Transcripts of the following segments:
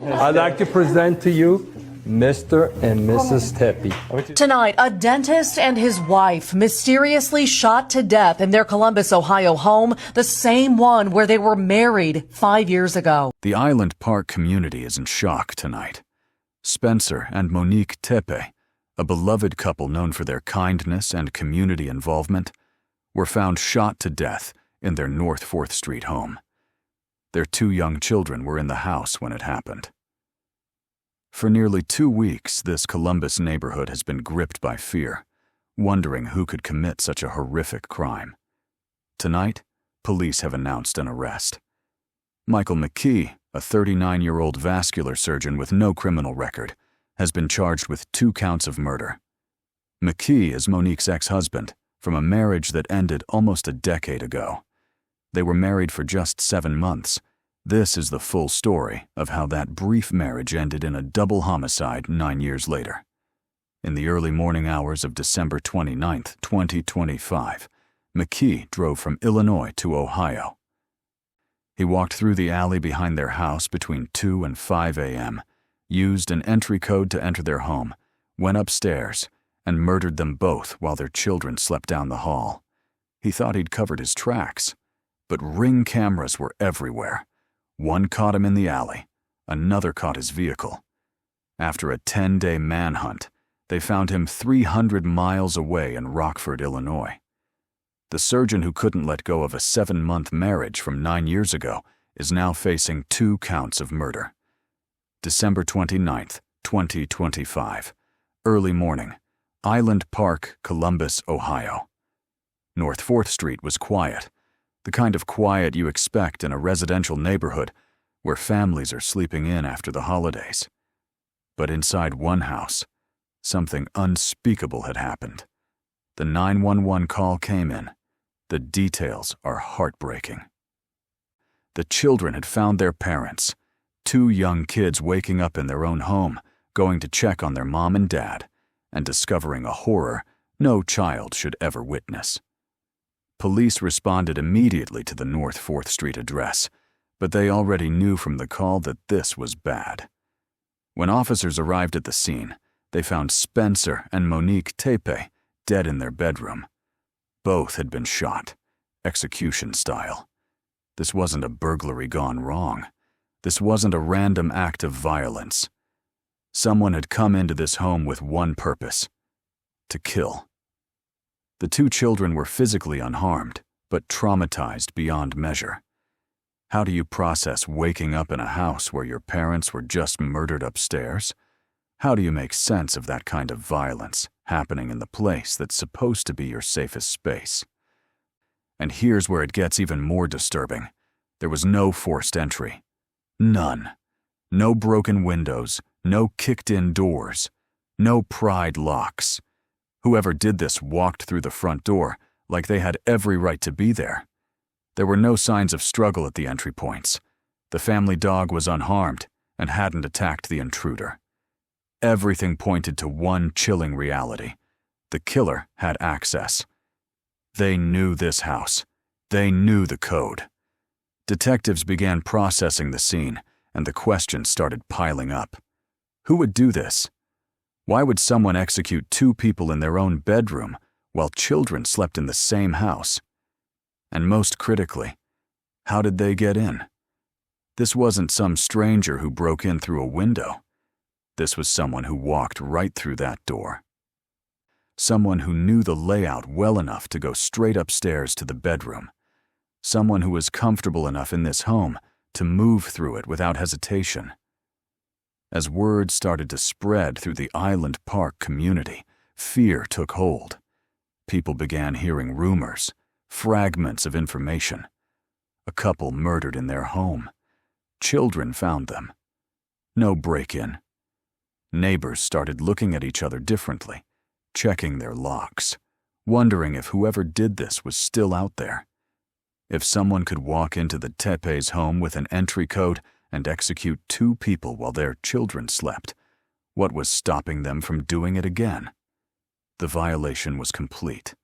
I'd like to present to you Mr. and Mrs. Tepe. Tonight, a dentist and his wife mysteriously shot to death in their Columbus, Ohio home, the same one where they were married 5 years ago. The Weinland Park community is in shock tonight. Spencer and Monique Tepe, a beloved couple known for their kindness and community involvement, were found shot to death in their North 4th Street home. Their 2 young children were in the house when it happened. For nearly 2 weeks, this Columbus neighborhood has been gripped by fear, wondering who could commit such a horrific crime. Tonight, police have announced an arrest. Michael McKee, a 39-year-old vascular surgeon with no criminal record, has been charged with 2 counts of murder. McKee is Monique's ex-husband from a marriage that ended almost a decade ago. They were married for just 7 months. This is the full story of how that brief marriage ended in a double homicide 9 years later. In the early morning hours of December 29, 2025, McKee drove from Illinois to Ohio. He walked through the alley behind their house between 2 and 5 a.m., used an entry code to enter their home, went upstairs, and murdered them both while their children slept down the hall. He thought he'd covered his tracks, but Ring cameras were everywhere. One caught him in the alley, another caught his vehicle. After a 10-day manhunt, they found him 300 miles away in Rockford, Illinois. The surgeon who couldn't let go of a 7-month marriage from 9 years ago is now facing 2 counts of murder. December 29, 2025, early morning, Weinland Park, Columbus, Ohio. North 4th Street was quiet, the kind of quiet you expect in a residential neighborhood where families are sleeping in after the holidays. But inside one house, something unspeakable had happened. The 911 call came in. The details are heartbreaking. The children had found their parents, 2 young kids waking up in their own home, going to check on their mom and dad, and discovering a horror no child should ever witness. Police responded immediately to the North 4th Street address, but they already knew from the call that this was bad. When officers arrived at the scene, they found Spencer and Monique Tepe dead in their bedroom. Both had been shot, execution style. This wasn't a burglary gone wrong. This wasn't a random act of violence. Someone had come into this home with one purpose: to kill. The 2 children were physically unharmed, but traumatized beyond measure. How do you process waking up in a house where your parents were just murdered upstairs? How do you make sense of that kind of violence happening in the place that's supposed to be your safest space? And here's where it gets even more disturbing. There was no forced entry. None. No broken windows, no kicked-in doors, no pried locks. Whoever did this walked through the front door like they had every right to be there. There were no signs of struggle at the entry points. The family dog was unharmed and hadn't attacked the intruder. Everything pointed to one chilling reality: the killer had access. They knew this house. They knew the code. Detectives began processing the scene, and the questions started piling up. Who would do this? Why would someone execute 2 people in their own bedroom while children slept in the same house? And most critically, how did they get in? This wasn't some stranger who broke in through a window. This was someone who walked right through that door. Someone who knew the layout well enough to go straight upstairs to the bedroom. Someone who was comfortable enough in this home to move through it without hesitation. As word started to spread through the Weinland Park community, fear took hold. People began hearing rumors, fragments of information. A couple murdered in their home. Children found them. No break-in. Neighbors started looking at each other differently, checking their locks, wondering if whoever did this was still out there. If someone could walk into the Tepe's home with an entry code and execute 2 people while their children slept, what was stopping them from doing it again? The violation was complete.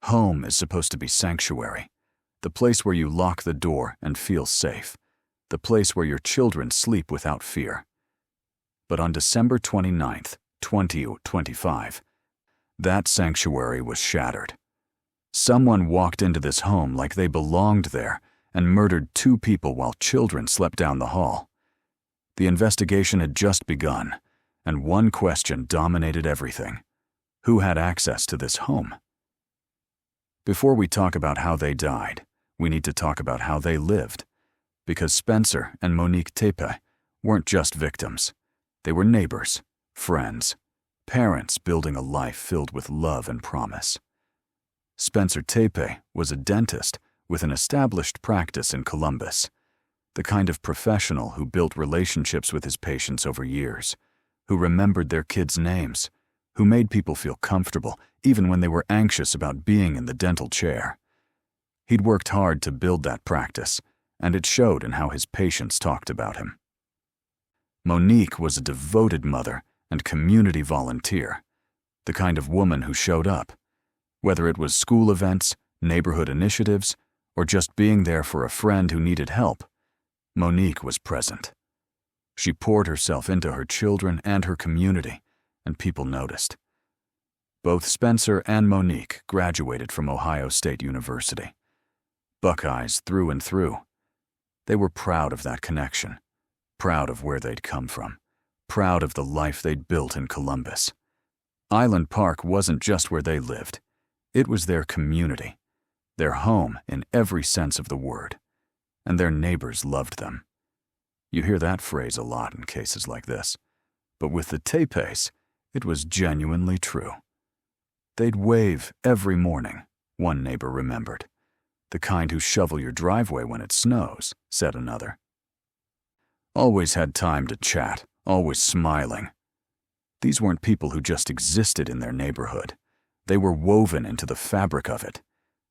Home is supposed to be sanctuary, the place where you lock the door and feel safe, the place where your children sleep without fear. But on December 29th, 2025, that sanctuary was shattered. Someone walked into this home like they belonged there and murdered 2 people while children slept down the hall. The investigation had just begun, and one question dominated everything. Who had access to this home? Before we talk about how they died, we need to talk about how they lived, because Spencer and Monique Tepe weren't just victims. They were neighbors, friends, parents building a life filled with love and promise. Spencer Tepe was a dentist with an established practice in Columbus, the kind of professional who built relationships with his patients over years, who remembered their kids' names, who made people feel comfortable even when they were anxious about being in the dental chair. He'd worked hard to build that practice, and it showed in how his patients talked about him. Monique was a devoted mother and community volunteer, the kind of woman who showed up, whether it was school events, neighborhood initiatives, or just being there for a friend who needed help. Monique was present. She poured herself into her children and her community, and people noticed. Both Spencer and Monique graduated from Ohio State University. Buckeyes through and through. They were proud of that connection, proud of where they'd come from, proud of the life they'd built in Columbus. Weinland Park wasn't just where they lived. It was their community, their home in every sense of the word, and their neighbors loved them. You hear that phrase a lot in cases like this, but with the Tepes, it was genuinely true. They'd wave every morning, one neighbor remembered. The kind who shovel your driveway when it snows, said another. Always had time to chat, always smiling. These weren't people who just existed in their neighborhood. They were woven into the fabric of it.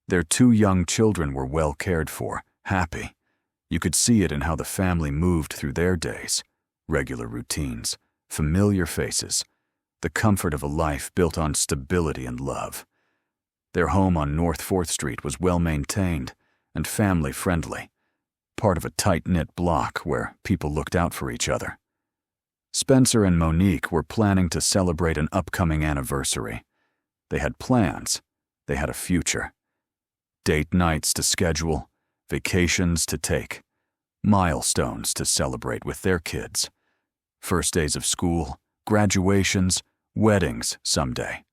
Their 2 young children were well cared for, happy. You could see it in how the family moved through their days. Regular routines, familiar faces, the comfort of a life built on stability and love. Their home on North 4th Street was well maintained and family-friendly, part of a tight-knit block where people looked out for each other. Spencer and Monique were planning to celebrate an upcoming anniversary. They had plans. They had a future. Date nights to schedule, vacations to take, milestones to celebrate with their kids. First days of school, graduations, weddings someday.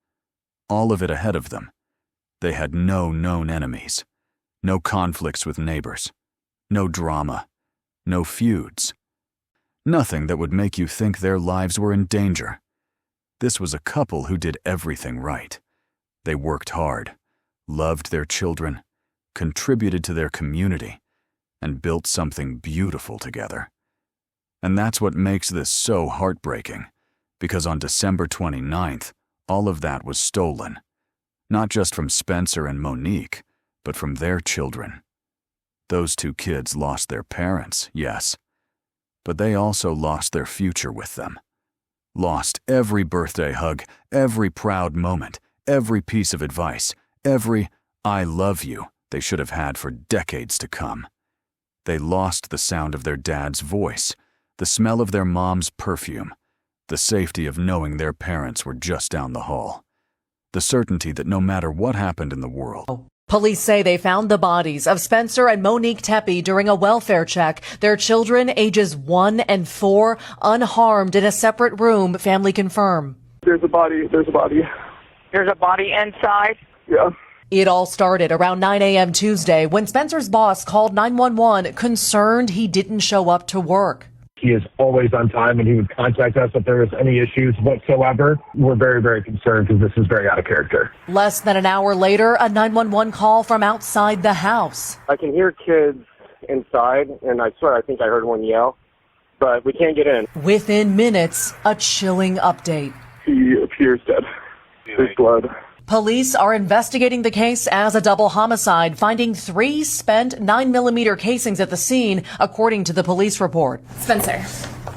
All of it ahead of them. They had no known enemies, no conflicts with neighbors, no drama, no feuds. Nothing that would make you think their lives were in danger. This was a couple who did everything right. They worked hard, loved their children, contributed to their community, and built something beautiful together. And that's what makes this so heartbreaking, because on December 29th, all of that was stolen, not just from Spencer and Monique, but from their children. Those 2 kids lost their parents, yes, but they also lost their future with them. Lost every birthday hug, every proud moment, every piece of advice, every "I love you" they should have had for decades to come. They lost the sound of their dad's voice, the smell of their mom's perfume, the safety of knowing their parents were just down the hall, the certainty that no matter what happened in the world. Police say they found the bodies of Spencer and Monique Tepe during a welfare check. Their children, ages 1 and 4, unharmed in a separate room, family confirm. There's a body. There's a body inside? Yeah. It all started around 9 a.m. Tuesday when Spencer's boss called 911, concerned he didn't show up to work. He is always on time, and he would contact us if there was any issues whatsoever. We're very, very concerned because this is very out of character. Less than an hour later, a 911 call from outside the house. I can hear kids inside, and I swear I think I heard one yell, but we can't get in. Within minutes, a chilling update. He appears dead. There's blood. Police are investigating the case as a double homicide, finding 3 spent 9mm casings at the scene, according to the police report. Spencer,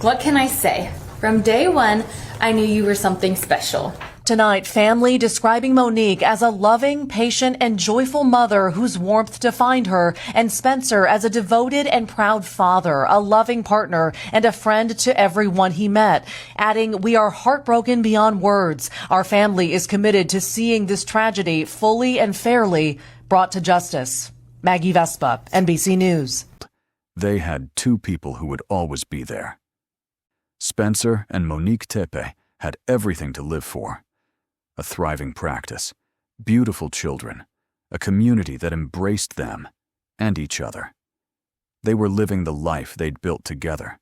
what can I say? From day one, I knew you were something special. Tonight, family describing Monique as a loving, patient, and joyful mother whose warmth defined her, and Spencer as a devoted and proud father, a loving partner, and a friend to everyone he met. Adding, "We are heartbroken beyond words. Our family is committed to seeing this tragedy fully and fairly brought to justice." Maggie Vespa, NBC News. They had two people who would always be there. Spencer and Monique Tepe had everything to live for. A thriving practice, beautiful children, a community that embraced them and each other. They were living the life they'd built together,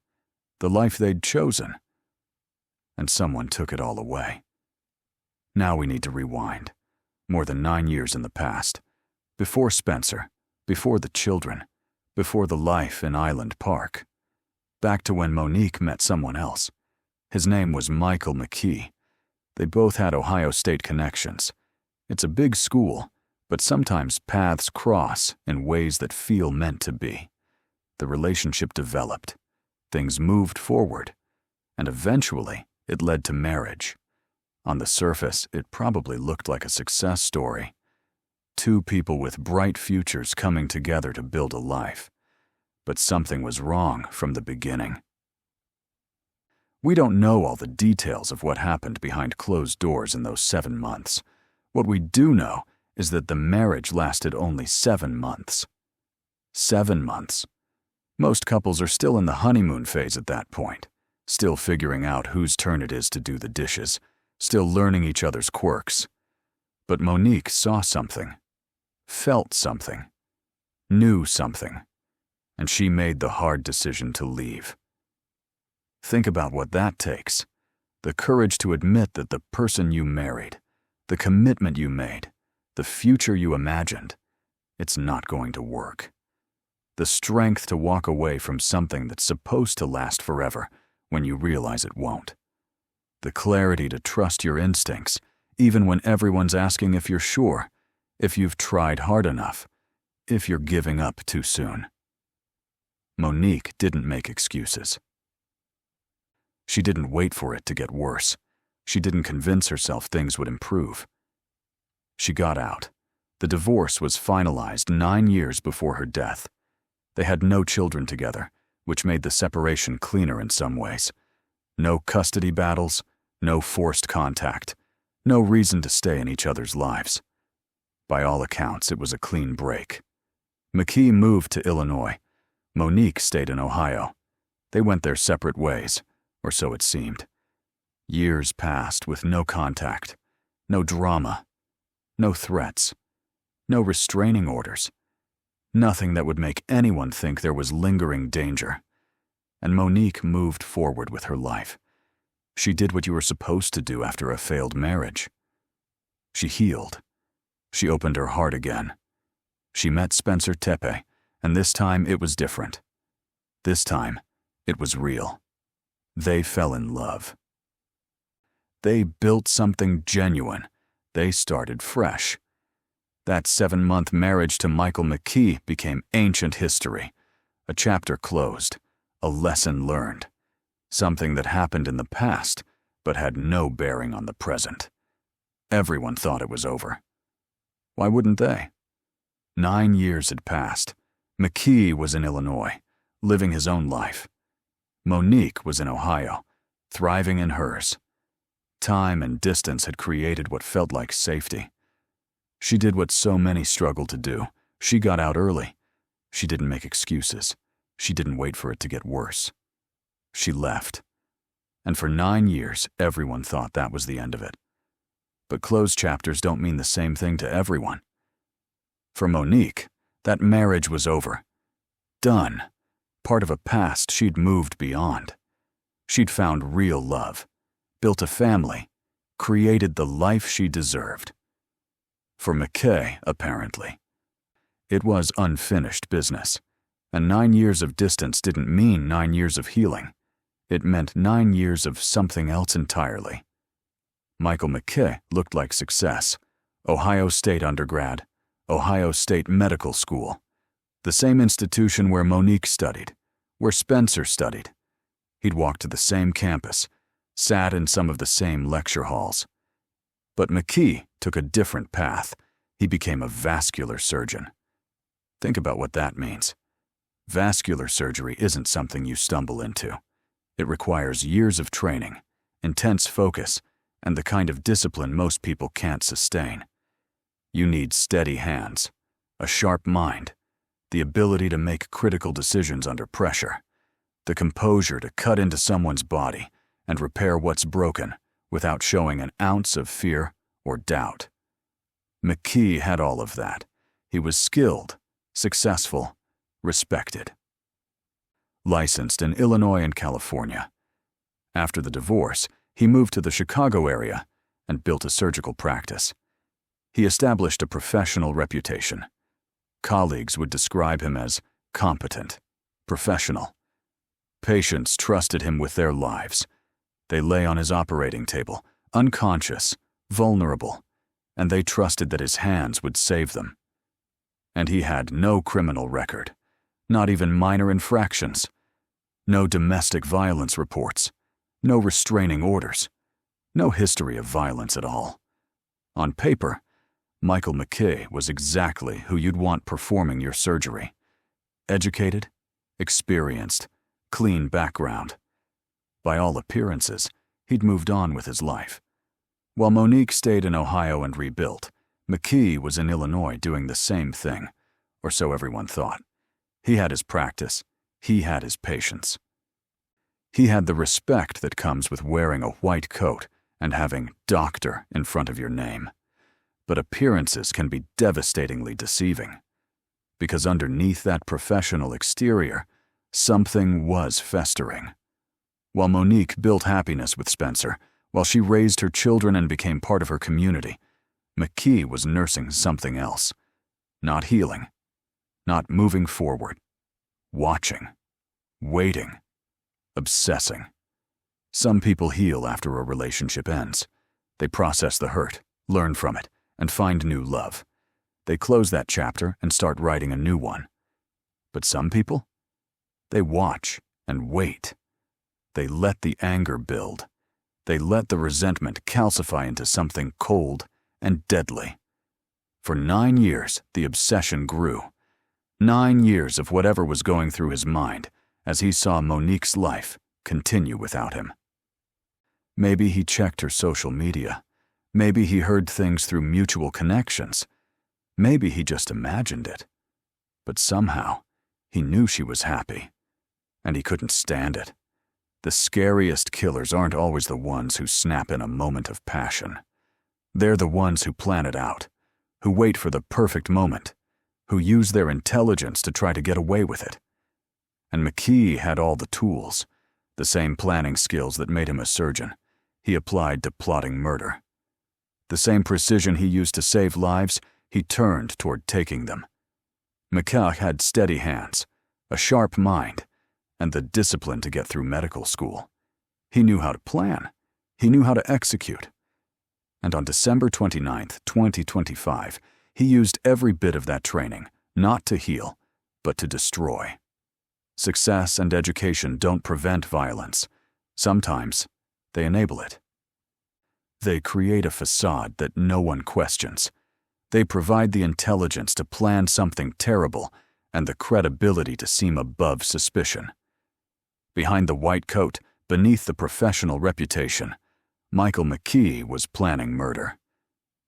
the life they'd chosen. And someone took it all away. Now we need to rewind. More than 9 years in the past. Before Spencer, before the children, before the life in Weinland Park. Back to when Monique met someone else. His name was Michael McKee. They both had Ohio State connections. It's a big school, but sometimes paths cross in ways that feel meant to be. The relationship developed. Things moved forward. And eventually, it led to marriage. On the surface, it probably looked like a success story. Two people with bright futures coming together to build a life. But something was wrong from the beginning. We don't know all the details of what happened behind closed doors in those 7 months. What we do know is that the marriage lasted only 7 months. 7 months. Most couples are still in the honeymoon phase at that point, still figuring out whose turn it is to do the dishes, still learning each other's quirks. But Monique saw something, felt something, knew something, and she made the hard decision to leave. Think about what that takes. The courage to admit that the person you married, the commitment you made, the future you imagined, it's not going to work. The strength to walk away from something that's supposed to last forever when you realize it won't. The clarity to trust your instincts, even when everyone's asking if you're sure, if you've tried hard enough, if you're giving up too soon. Monique didn't make excuses. She didn't wait for it to get worse. She didn't convince herself things would improve. She got out. The divorce was finalized 9 years before her death. They had no children together, which made the separation cleaner in some ways. No custody battles, no forced contact, no reason to stay in each other's lives. By all accounts, it was a clean break. McKee moved to Illinois. Monique stayed in Ohio. They went their separate ways, or so it seemed. Years passed with no contact, no drama, no threats, no restraining orders, nothing that would make anyone think there was lingering danger. And Monique moved forward with her life. She did what you were supposed to do after a failed marriage. She healed. She opened her heart again. She met Spencer Tepe, and this time it was different. This time, it was real. They fell in love. They built something genuine. They started fresh. That 7-month marriage to Michael McKee became ancient history, a chapter closed, a lesson learned, something that happened in the past but had no bearing on the present. Everyone thought it was over. Why wouldn't they? 9 years had passed. McKee was in Illinois, living his own life. Monique was in Ohio, thriving in hers. Time and distance had created what felt like safety. She did what so many struggle to do. She got out early. She didn't make excuses. She didn't wait for it to get worse. She left. And for 9 years, everyone thought that was the end of it. But closed chapters don't mean the same thing to everyone. For Monique, that marriage was over. Done. Part of a past she'd moved beyond. She'd found real love, built a family, created the life she deserved. For McKay, apparently, it was unfinished business, and 9 years of distance didn't mean 9 years of healing. It meant 9 years of something else entirely. Michael McKay looked like success. Ohio State undergrad, Ohio State Medical School, the same institution where Monique studied, where Spencer studied. He'd walked to the same campus, sat in some of the same lecture halls. But McKee took a different path. He became a vascular surgeon. Think about what that means. Vascular surgery isn't something you stumble into. It requires years of training, intense focus, and the kind of discipline most people can't sustain. You need steady hands, a sharp mind, the ability to make critical decisions under pressure, the composure to cut into someone's body and repair what's broken without showing an ounce of fear or doubt. McKee had all of that. He was skilled, successful, respected. Licensed in Illinois and California. After the divorce, he moved to the Chicago area and built a surgical practice. He established a professional reputation. Colleagues would describe him as competent, professional. Patients trusted him with their lives. They lay on his operating table, unconscious, vulnerable, and they trusted that his hands would save them. And he had no criminal record, not even minor infractions, no domestic violence reports, no restraining orders, no history of violence at all. On paper, Michael McKee was exactly who you'd want performing your surgery. Educated, experienced, clean background. By all appearances, he'd moved on with his life. While Monique stayed in Ohio and rebuilt, McKee was in Illinois doing the same thing, or so everyone thought. He had his practice. He had his patience. He had the respect that comes with wearing a white coat and having doctor in front of your name. But appearances can be devastatingly deceiving. Because underneath that professional exterior, something was festering. While Monique built happiness with Spencer, while she raised her children and became part of her community, McKee was nursing something else. Not healing. Not moving forward. Watching. Waiting. Obsessing. Some people heal after a relationship ends. They process the hurt, learn from it, and find new love. They close that chapter and start writing a new one. But some people? They watch and wait. They let the anger build. They let the resentment calcify into something cold and deadly. For 9 years, the obsession grew. 9 years of whatever was going through his mind as he saw Monique's life continue without him. Maybe he checked her social media. Maybe he heard things through mutual connections. Maybe he just imagined it. But somehow, he knew she was happy. And he couldn't stand it. The scariest killers aren't always the ones who snap in a moment of passion. They're the ones who plan it out, who wait for the perfect moment, who use their intelligence to try to get away with it. And McKee had all the tools, the same planning skills that made him a surgeon, he applied to plotting murder. The same precision he used to save lives, he turned toward taking them. McKee had steady hands, a sharp mind, and the discipline to get through medical school. He knew how to plan. He knew how to execute. And on December 29, 2025, he used every bit of that training, not to heal, but to destroy. Success and education don't prevent violence. Sometimes, they enable it. They create a facade that no one questions. They provide the intelligence to plan something terrible and the credibility to seem above suspicion. Behind the white coat, beneath the professional reputation, Michael McKee was planning murder.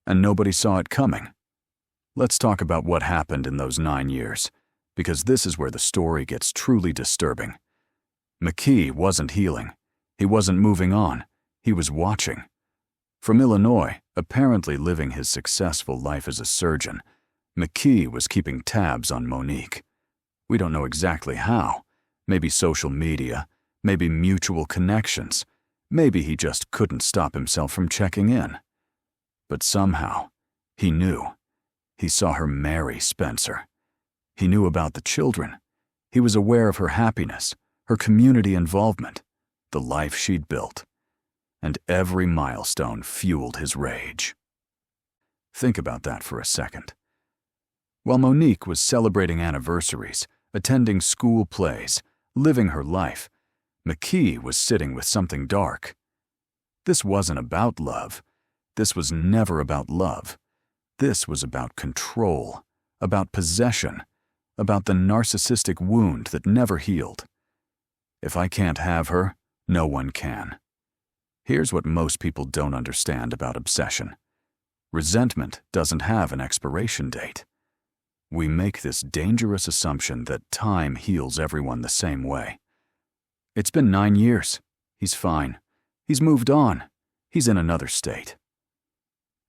And nobody saw it coming. Let's talk about what happened in those 9 years, because this is where the story gets truly disturbing. McKee wasn't healing. He wasn't moving on. He was watching. From Illinois, apparently living his successful life as a surgeon, McKee was keeping tabs on Monique. We don't know exactly how. Maybe social media, maybe mutual connections, maybe he just couldn't stop himself from checking in. But somehow, he knew. He saw her marry Spencer. He knew about the children. He was aware of her happiness, her community involvement, the life she'd built. And every milestone fueled his rage. Think about that for a second. While Monique was celebrating anniversaries, attending school plays, living her life, McKee was sitting with something dark. This wasn't about love. This was never about love. This was about control, about possession, about the narcissistic wound that never healed. If I can't have her, no one can. Here's what most people don't understand about obsession. Resentment doesn't have an expiration date. We make this dangerous assumption that time heals everyone the same way. It's been 9 years. He's fine. He's moved on. He's in another state.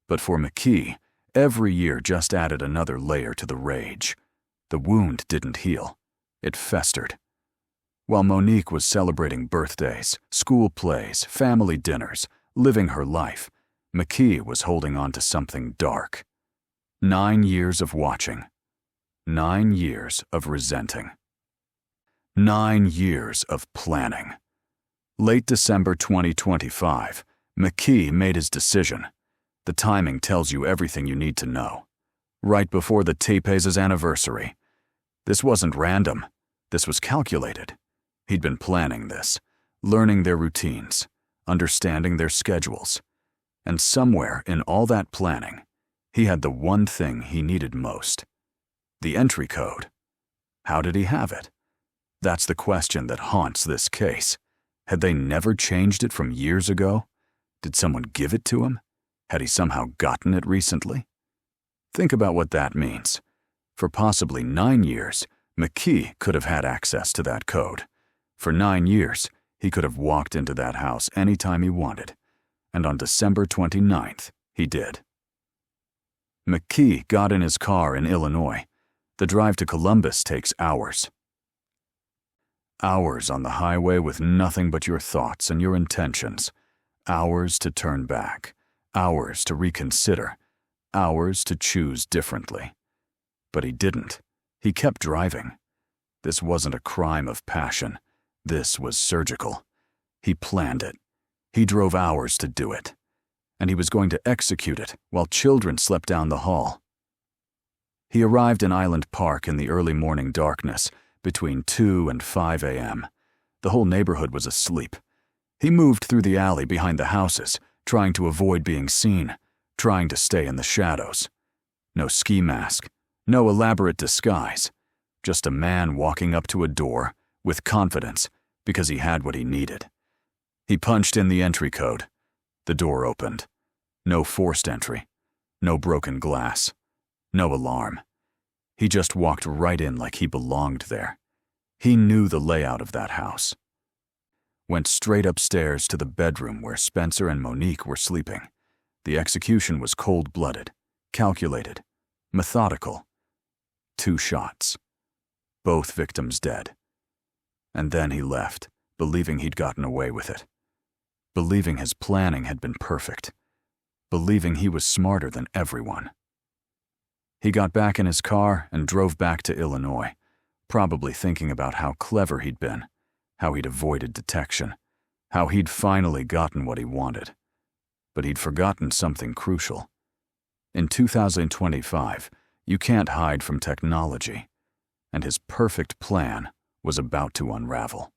But for McKee, every year just added another layer to the rage. The wound didn't heal. It festered. While Monique was celebrating birthdays, school plays, family dinners, living her life, McKee was holding on to something dark. 9 years of watching. 9 years of resenting. 9 years of planning. Late December 2025, McKee made his decision. The timing tells you everything you need to know. Right before the Tepes' anniversary. This wasn't random. This was calculated. He'd been planning this, learning their routines, understanding their schedules. And somewhere in all that planning, he had the one thing he needed most. The entry code. How did he have it? That's the question that haunts this case. Had they never changed it from years ago? Did someone give it to him? Had he somehow gotten it recently? Think about what that means. For possibly 9 years, McKee could have had access to that code. For 9 years, he could have walked into that house anytime he wanted. And on December 29th, he did. McKee got in his car in Illinois. The drive to Columbus takes hours. Hours on the highway with nothing but your thoughts and your intentions. Hours to turn back. Hours to reconsider. Hours to choose differently. But he didn't. He kept driving. This wasn't a crime of passion. This was surgical. He planned it. He drove hours to do it. And he was going to execute it while children slept down the hall. He arrived in Weinland Park in the early morning darkness, between 2 and 5 a.m. The whole neighborhood was asleep. He moved through the alley behind the houses, trying to avoid being seen, trying to stay in the shadows. No ski mask, no elaborate disguise, just a man walking up to a door with confidence because he had what he needed. He punched in the entry code. The door opened. No forced entry, no broken glass, no alarm. He just walked right in like he belonged there. He knew the layout of that house. Went straight upstairs to the bedroom where Spencer and Monique were sleeping. The execution was cold-blooded, calculated, methodical. 2 shots. Both victims dead. And then he left, believing he'd gotten away with it. Believing his planning had been perfect. Believing he was smarter than everyone. He got back in his car and drove back to Illinois, probably thinking about how clever he'd been, how he'd avoided detection, how he'd finally gotten what he wanted. But he'd forgotten something crucial. In 2025, you can't hide from technology, and his perfect plan was about to unravel.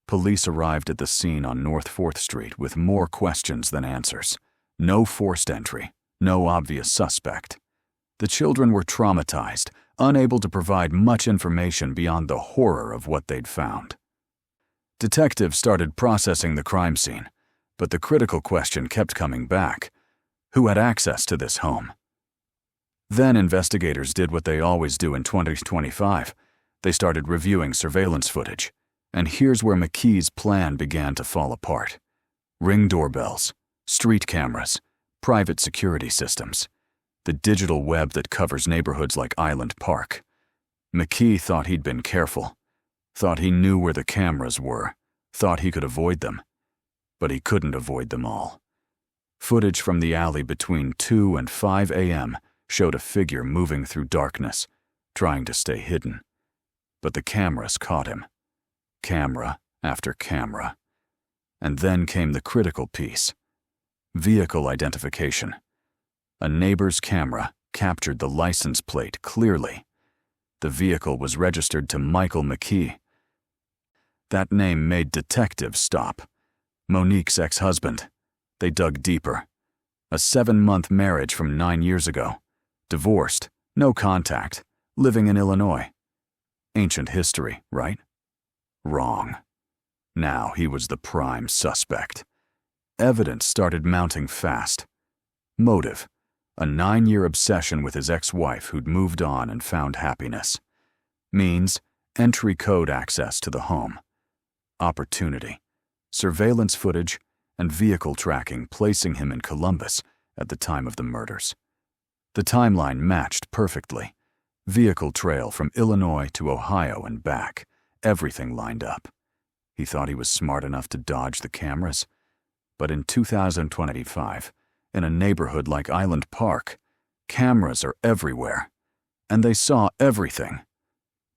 Police arrived at the scene on North 4th Street with more questions than answers. No forced entry, no obvious suspect. The children were traumatized, unable to provide much information beyond the horror of what they'd found. Detectives started processing the crime scene, but the critical question kept coming back. Who had access to this home? Then investigators did what they always do in 2025. They started reviewing surveillance footage. And here's where McKee's plan began to fall apart. Ring doorbells, street cameras, private security systems. The digital web that covers neighborhoods like Weinland Park. McKee thought he'd been careful, thought he knew where the cameras were, thought he could avoid them. But he couldn't avoid them all. Footage from the alley between 2 and 5 a.m. showed a figure moving through darkness, trying to stay hidden. But the cameras caught him. Camera after camera. And then came the critical piece. Vehicle identification. A neighbor's camera captured the license plate clearly. The vehicle was registered to Michael McKee. That name made detectives stop. Monique's ex-husband. They dug deeper. A 7-month marriage from 9 years ago. Divorced, no contact, living in Illinois. Ancient history, right? Wrong. Now he was the prime suspect. Evidence started mounting fast. Motive: a 9-year obsession with his ex-wife who'd moved on and found happiness. Means: entry code access to the home. Opportunity: surveillance footage and vehicle tracking placing him in Columbus at the time of the murders. The timeline matched perfectly. Vehicle trail from Illinois to Ohio and back. Everything lined up. He thought he was smart enough to dodge the cameras. But in 2025, in a neighborhood like Weinland Park, cameras are everywhere. And they saw everything.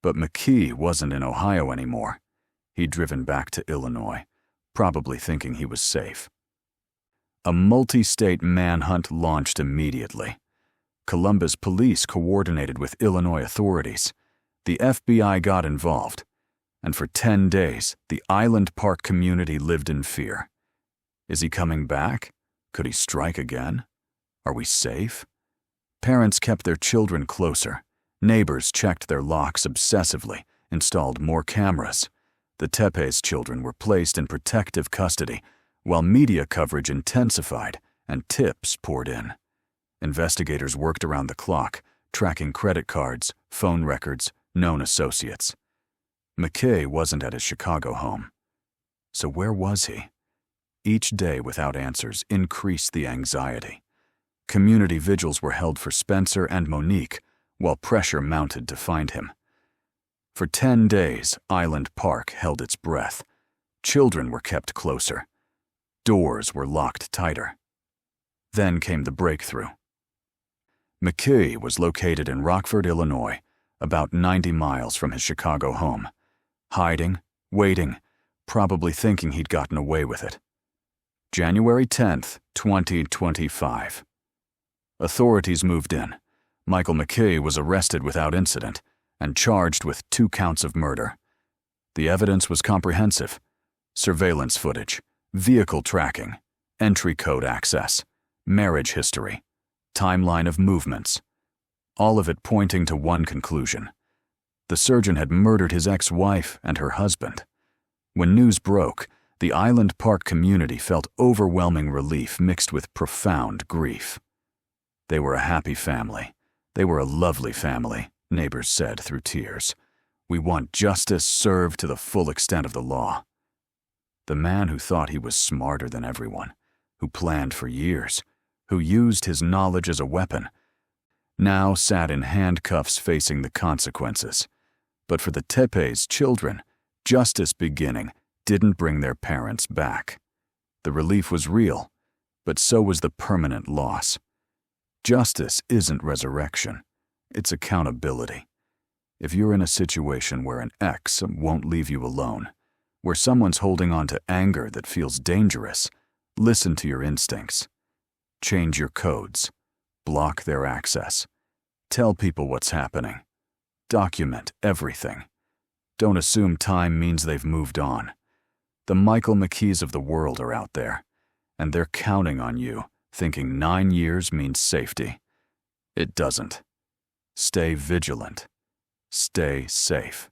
But McKee wasn't in Ohio anymore. He'd driven back to Illinois, probably thinking he was safe. A multi-state manhunt launched immediately. Columbus police coordinated with Illinois authorities. The FBI got involved. And for 10 days, the Weinland Park community lived in fear. Is he coming back? Could he strike again? Are we safe? Parents kept their children closer. Neighbors checked their locks obsessively, installed more cameras. The Tepe's children were placed in protective custody, while media coverage intensified and tips poured in. Investigators worked around the clock, tracking credit cards, phone records, known associates. McKay wasn't at his Chicago home. So where was he? Each day without answers increased the anxiety. Community vigils were held for Spencer and Monique, while pressure mounted to find him. For 10 days, Weinland Park held its breath. Children were kept closer. Doors were locked tighter. Then came the breakthrough. McKay was located in Rockford, Illinois, about 90 miles from his Chicago home. Hiding, waiting, probably thinking he'd gotten away with it. January 10th, 2025. Authorities moved in. Michael McKay was arrested without incident and charged with 2 counts of murder. The evidence was comprehensive. Surveillance footage, vehicle tracking, entry code access, marriage history, timeline of movements. All of it pointing to one conclusion. The surgeon had murdered his ex-wife and her husband. When news broke, the Weinland Park community felt overwhelming relief mixed with profound grief. They were a happy family. They were a lovely family, neighbors said through tears. We want justice served to the full extent of the law. The man who thought he was smarter than everyone, who planned for years, who used his knowledge as a weapon, now sat in handcuffs facing the consequences. But for the Tepe's children, justice beginning didn't bring their parents back. The relief was real, but so was the permanent loss. Justice isn't resurrection, it's accountability. If you're in a situation where an ex won't leave you alone, where someone's holding on to anger that feels dangerous, listen to your instincts. Change your codes. Block their access. Tell people what's happening. Document everything. Don't assume time means they've moved on. The Michael McKees of the world are out there, and they're counting on you, thinking 9 years means safety. It doesn't. Stay vigilant. Stay safe.